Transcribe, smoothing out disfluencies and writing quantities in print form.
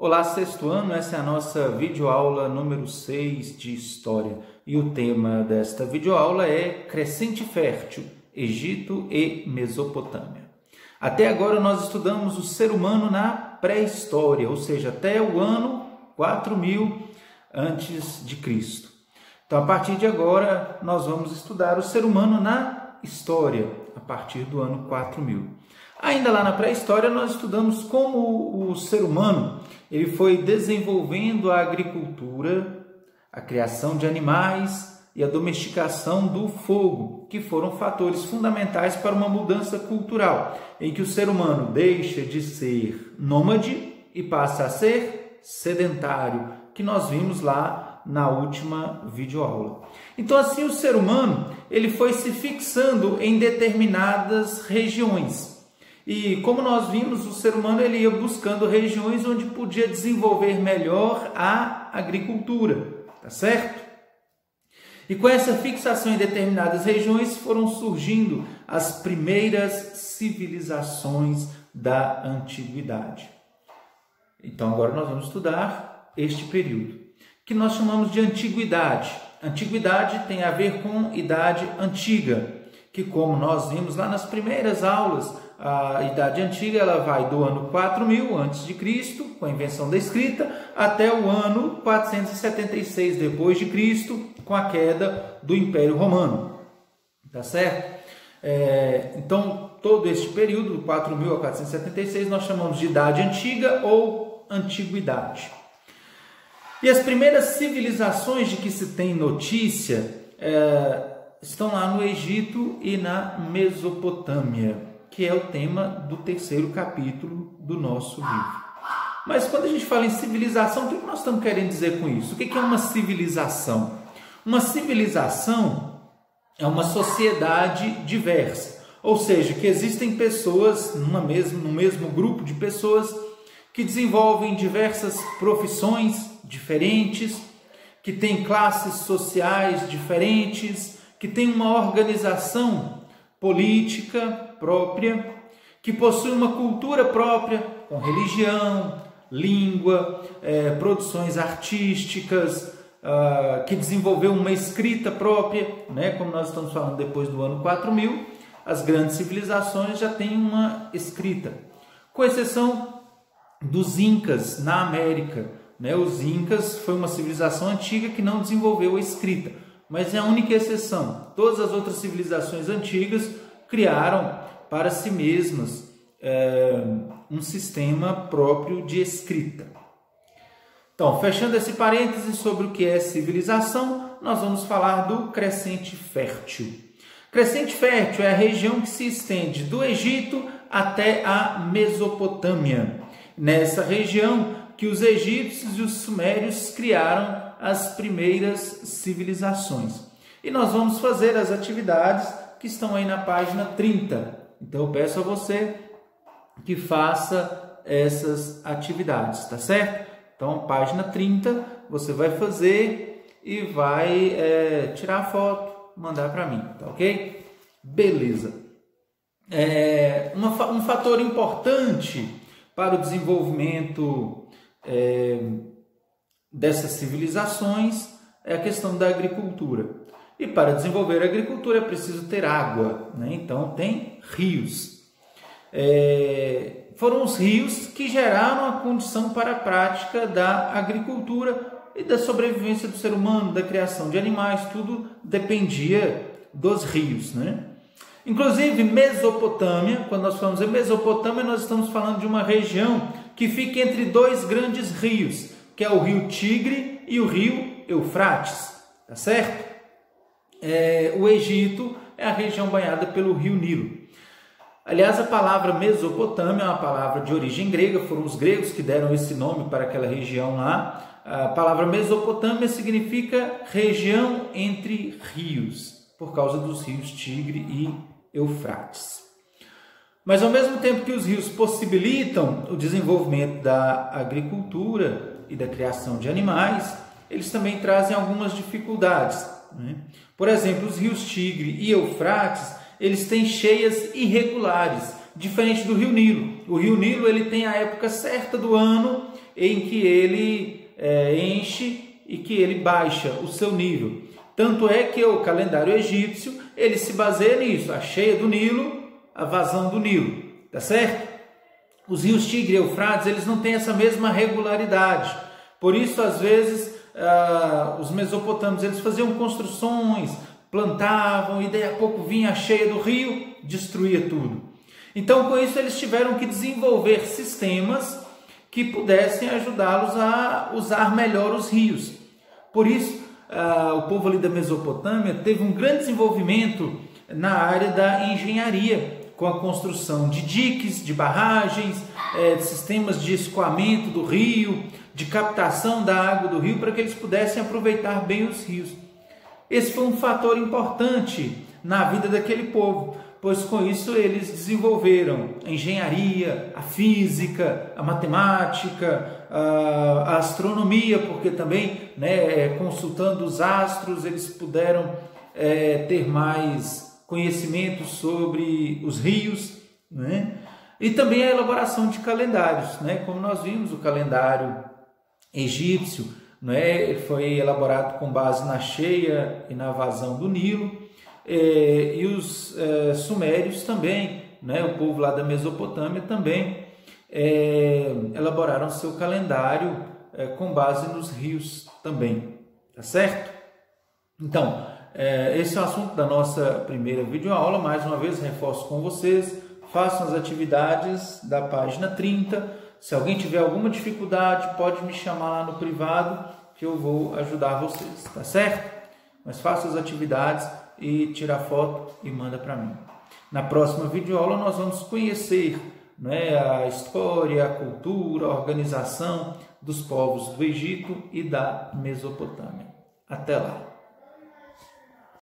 Olá, sexto ano, essa é a nossa videoaula número 6 de História. E o tema desta videoaula é Crescente Fértil, Egito e Mesopotâmia. Até agora nós estudamos o ser humano na pré-história, ou seja, até o ano 4000 antes de Cristo. Então, a partir de agora, nós vamos estudar o ser humano na história, a partir do ano 4000. Ainda lá na pré-história, nós estudamos como o ser humano ele foi desenvolvendo a agricultura, a criação de animais e a domesticação do fogo, que foram fatores fundamentais para uma mudança cultural, em que o ser humano deixa de ser nômade e passa a ser sedentário, que nós vimos lá na última videoaula. Então, assim, o ser humano ele foi se fixando em determinadas regiões. E como nós vimos, o ser humano ele ia buscando regiões onde podia desenvolver melhor a agricultura, tá certo? E com essa fixação em determinadas regiões foram surgindo as primeiras civilizações da antiguidade. Então agora nós vamos estudar este período, que nós chamamos de antiguidade. Antiguidade tem a ver com idade antiga, que como nós vimos lá nas primeiras aulas, a Idade Antiga ela vai do ano 4000 a.C., com a invenção da escrita, até o ano 476 depois de Cristo, com a queda do Império Romano. Tá certo? Então, todo este período, do 4000 a 476, nós chamamos de Idade Antiga ou Antiguidade. E as primeiras civilizações de que se tem notícia estão lá no Egito e na Mesopotâmia, que é o tema do terceiro capítulo do nosso livro. Mas quando a gente fala em civilização, o que nós estamos querendo dizer com isso? O que é uma civilização? Uma civilização é uma sociedade diversa, ou seja, que existem pessoas no mesmo grupo de pessoas que desenvolvem diversas profissões diferentes, que têm classes sociais diferentes, que têm uma organização política própria, que possui uma cultura própria, com religião, língua, produções artísticas, que desenvolveu uma escrita própria, né? Como nós estamos falando depois do ano 4000, as grandes civilizações já têm uma escrita, com exceção dos Incas na América, né? Os Incas foi uma civilização antiga que não desenvolveu a escrita, mas é a única exceção. Todas as outras civilizações antigas criaram para si mesmas um sistema próprio de escrita. Então, fechando esse parêntese sobre o que é civilização, nós vamos falar do Crescente Fértil. Crescente Fértil é a região que se estende do Egito até a Mesopotâmia. Nessa região que os egípcios e os sumérios criaram as primeiras civilizações. E nós vamos fazer as atividades que estão aí na página 30. Então eu peço a você que faça essas atividades, tá certo? Então, página 30, você vai fazer e vai tirar a foto, mandar para mim, tá ok? Beleza. Um fator importante para o desenvolvimento dessas civilizações é a questão da agricultura. E para desenvolver a agricultura é preciso ter água, né? Então tem rios. Foram os rios que geraram a condição para a prática da agricultura e da sobrevivência do ser humano, da criação de animais, tudo dependia dos rios, né? Inclusive Mesopotâmia, quando nós falamos em Mesopotâmia, nós estamos falando de uma região que fica entre dois grandes rios, que é o rio Tigre e o rio Eufrates, tá certo? O Egito é a região banhada pelo rio Nilo. Aliás, a palavra Mesopotâmia é uma palavra de origem grega, foram os gregos que deram esse nome para aquela região lá. A palavra Mesopotâmia significa região entre rios, por causa dos rios Tigre e Eufrates. Mas ao mesmo tempo que os rios possibilitam o desenvolvimento da agricultura e da criação de animais, eles também trazem algumas dificuldades, né? Por exemplo, os rios Tigre e Eufrates, eles têm cheias irregulares, diferente do rio Nilo. O rio Nilo ele tem a época certa do ano em que ele enche e que ele baixa o seu nível. Tanto é que o calendário egípcio, ele se baseia nisso, a cheia do Nilo, a vazão do Nilo, tá certo? Os rios Tigre e Eufrates, eles não têm essa mesma regularidade. Por isso, às vezes, os mesopotâmios, eles faziam construções, plantavam, e daí a pouco vinha a cheia do rio, destruía tudo. Então, com isso, eles tiveram que desenvolver sistemas que pudessem ajudá-los a usar melhor os rios. Por isso, o povo ali da Mesopotâmia teve um grande desenvolvimento na área da engenharia, com a construção de diques, de barragens, de sistemas de escoamento do rio, de captação da água do rio, para que eles pudessem aproveitar bem os rios. Esse foi um fator importante na vida daquele povo, pois com isso eles desenvolveram a engenharia, a física, a matemática, a astronomia, porque também, consultando os astros, eles puderam ter mais conhecimento sobre os rios, né? E também a elaboração de calendários, né? Como nós vimos, o calendário egípcio, né, foi elaborado com base na cheia e na vazão do Nilo, e os sumérios também, né, o povo lá da Mesopotâmia também elaboraram seu calendário com base nos rios também, tá certo? Então, esse é o assunto da nossa primeira videoaula. Mais uma vez, reforço com vocês, façam as atividades da página 30. Se alguém tiver alguma dificuldade, pode me chamar lá no privado, que eu vou ajudar vocês, tá certo? Mas façam as atividades e tira a foto e manda para mim. Na próxima videoaula nós vamos conhecer, né, a história, a cultura, a organização dos povos do Egito e da Mesopotâmia. Até lá!